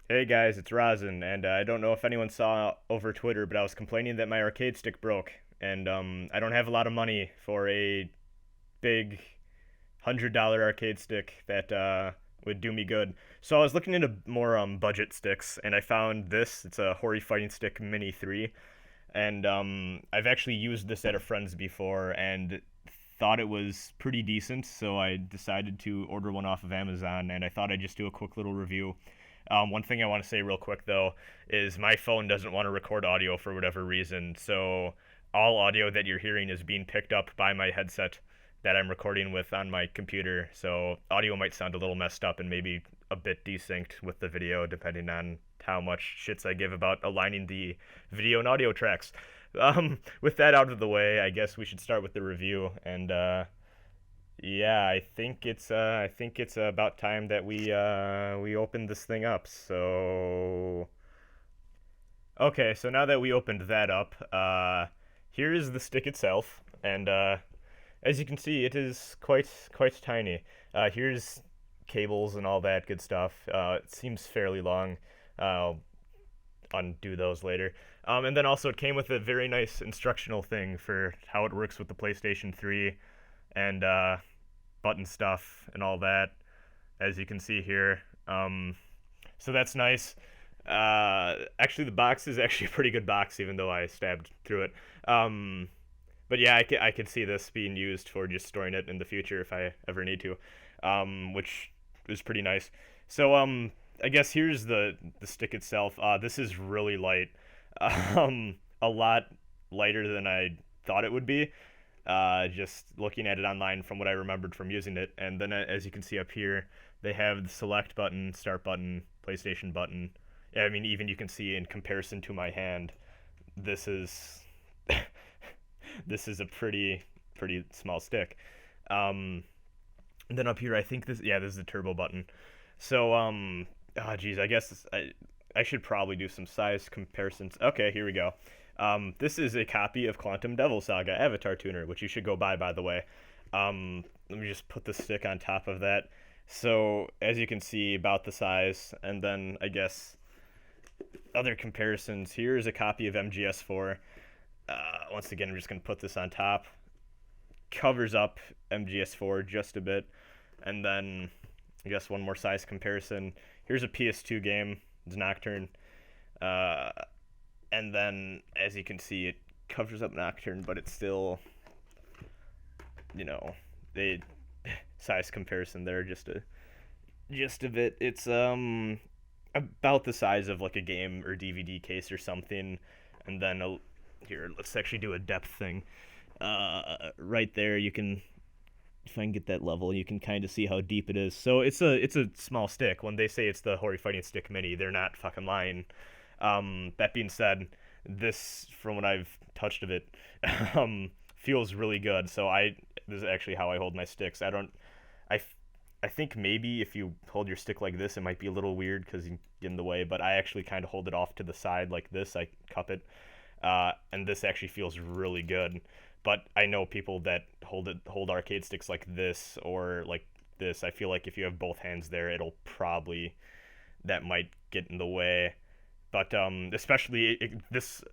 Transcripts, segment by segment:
Hey guys, it's Rosin, and I don't know if anyone saw over Twitter, but I was complaining that my arcade stick broke, and I don't have a lot of money for a big $100 arcade stick that would do me good. So I was looking into more budget sticks, and I found this. It's a Hori Fighting Stick Mini 3, and I've actually used this at a friend's before, and thought it was pretty decent, so I decided to order one off of Amazon, and I thought I'd just do a quick little review. One thing I want to say real quick though is my phone doesn't want to record audio for whatever reason, so all audio that you're hearing is being picked up by my headset that I'm recording with on my computer. So audio might sound a little messed up and maybe a bit desynced with the video, depending on how much shits I give about aligning the video and audio tracks. With that out of the way, I guess we should start with the review. And yeah, I think it's about time that we open this thing up. So okay, so now that we opened that up, here is the stick itself, and as you can see, it is quite tiny. Here's cables and all that good stuff. It seems fairly long. I'll undo those later. And then also it came with a very nice instructional thing for how it works with the PlayStation 3 and button stuff and all that, as you can see here. So that's nice. Actually, the box is actually a pretty good box, even though I stabbed through it. But yeah, I can see this being used for just storing it in the future if I ever need to, which is pretty nice. So I guess here's the stick itself. This is really light, a lot lighter than I thought it would be. Just looking at it online from what I remembered from using it, and then as you can see up here, they have the select button, start button, PlayStation button. Yeah, I mean, even you can see in comparison to my hand, this is this is a pretty small stick. Um, and then up here, I think this is the turbo button. So oh geez, I guess I should probably do some size comparisons. Okay, here we go. This is a copy of Quantum Devil Saga Avatar Tuner, which you should go buy, by the way. Let me just put the stick on top of that. So as you can see, about the size, and then I guess other comparisons. Here is a copy of MGS4. Once again, I'm just going to put this on top. Covers up MGS4 just a bit. And then, I guess, one more size comparison. Here's a PS2 game. It's Nocturne. Uh, and then, as you can see, it covers up Nocturne, but it's still, you know, a size comparison there just a bit. It's about the size of like a game or DVD case or something, and then here, let's actually do a depth thing. Right there, you can, if I can get that level, you can kind of see how deep it is. So it's a small stick. When they say it's the Hori Fighting Stick Mini, they're not fucking lying. That being said, this, from what I've touched of it, feels really good. So this is actually how I hold my sticks. I I think maybe if you hold your stick like this, it might be a little weird because you get in the way. But I actually kind of hold it off to the side like this. I cup it, and this actually feels really good. But I know people that hold arcade sticks like this or like this. I feel like if you have both hands there, it'll probably, that might get in the way. But especially this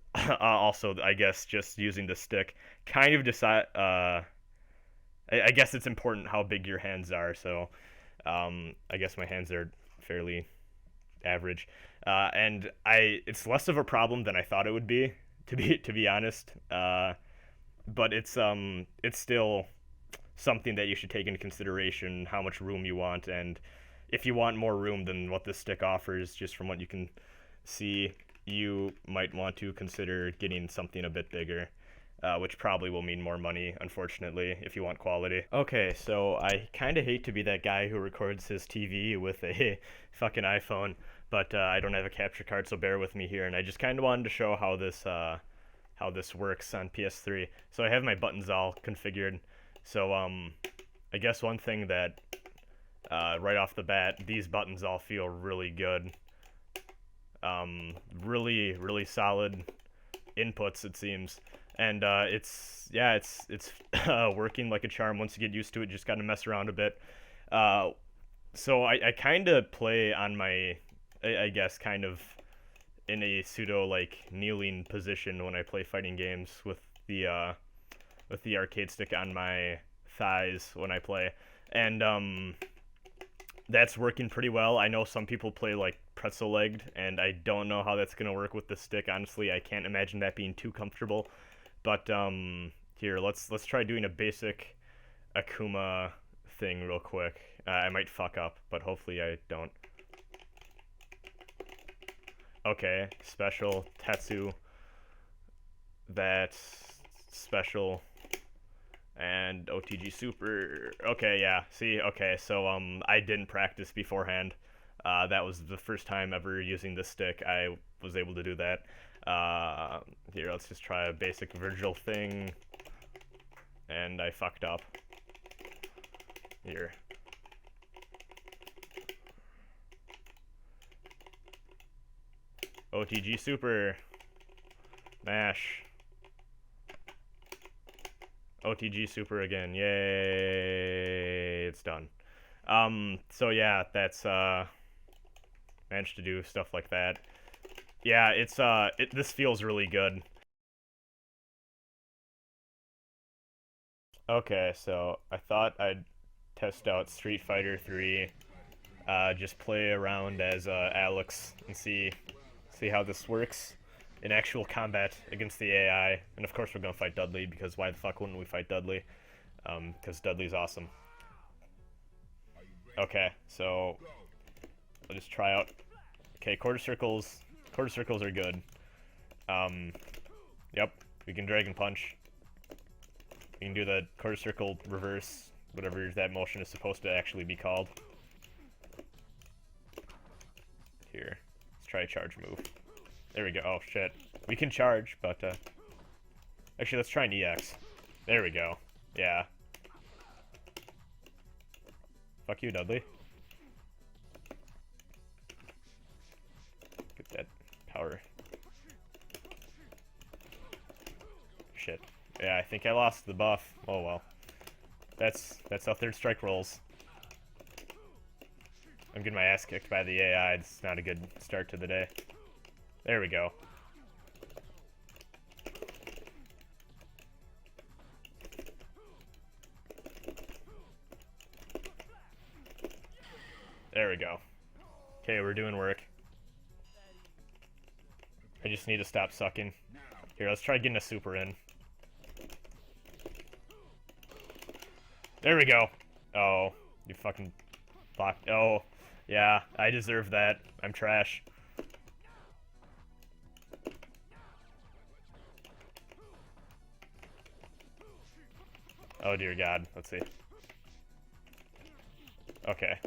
also, I guess, just using the stick kind of decide. I guess it's important how big your hands are. So I guess my hands are fairly average, and it's less of a problem than I thought it would be. To be honest, but it's still something that you should take into consideration how much room you want, and if you want more room than what this stick offers, just from what you can see, you might want to consider getting something a bit bigger, which probably will mean more money, unfortunately, if you want quality. Okay, so I kind of hate to be that guy who records his TV with a fucking iPhone, but I don't have a capture card, so bear with me here. And I just kind of wanted to show how this works on PS3. So I have my buttons all configured. So I guess one thing that right off the bat, these buttons all feel really good. Really solid inputs, it seems, and it's working like a charm. Once you get used to it, just gotta mess around a bit. uh, so I kind of play on my I guess, kind of in a pseudo like kneeling position when I play fighting games with the arcade stick on my thighs when I play, and that's working pretty well. I know some people play like pretzel legged, and I don't know how that's gonna work with the stick. Honestly, I can't imagine that being too comfortable. But here, let's try doing a basic Akuma thing real quick. I might fuck up, but hopefully I don't. Okay, special Tetsu. That's special. And OTG Super. Okay, yeah. See, okay, so I didn't practice beforehand. That was the first time ever using this stick. I was able to do that. Here, let's just try a basic Virgil thing. And I fucked up. Here. OTG Super. Mash. OTG Super again. Yay! It's done. So yeah, that's managed to do stuff like that. Yeah, this feels really good. Okay, so I thought I'd test out Street Fighter 3, just play around as Alex and see how this works in actual combat against the AI. And of course we're gonna fight Dudley, because why the fuck wouldn't we fight Dudley? Because Dudley's awesome. Okay, so I'll just try out. Okay, quarter circles are good. Yep, we can Dragon Punch. We can do the quarter circle reverse, whatever that motion is supposed to actually be called. Here, let's try a charge move. There we go. Oh shit, we can charge, but actually let's try an EX. There we go. Yeah. Fuck you, Dudley. Get that power. Shit. Yeah, I think I lost the buff. Oh well. That's how third strike rolls. I'm getting my ass kicked by the AI. It's not a good start to the day. There we go. There we go. Okay, we're doing work. I just need to stop sucking. Here, let's try getting a super in. There we go. Oh, you fucking blocked. Oh, yeah, I deserve that. I'm trash. Oh dear God. Let's see. Okay.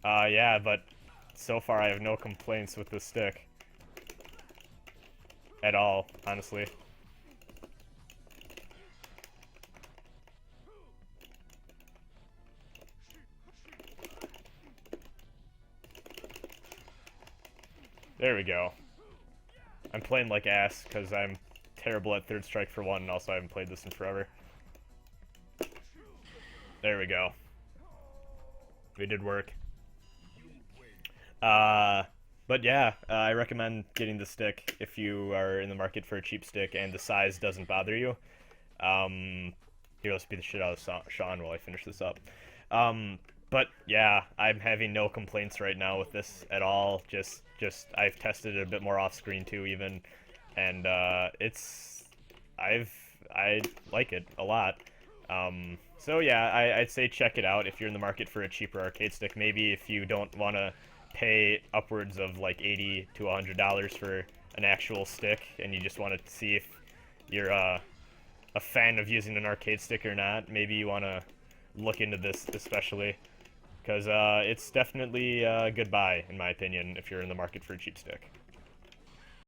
Yeah, but so far I have no complaints with this stick. At all, honestly. There we go. I'm playing like ass because I'm terrible at third strike for one, and also I haven't played this in forever. There we go. We did work. But yeah, I recommend getting the stick if you are in the market for a cheap stick and the size doesn't bother you. Here, let's beat the shit out of Sean while I finish this up. But yeah, I'm having no complaints right now with this at all. Just I've tested it a bit more off screen too, even, and I like it a lot. So yeah, I'd say check it out if you're in the market for a cheaper arcade stick. Maybe if you don't want to pay upwards of like $80 to $100 for an actual stick, and you just want to see if you're a fan of using an arcade stick or not, maybe you want to look into this especially, because it's definitely a good buy, in my opinion, if you're in the market for a cheap stick.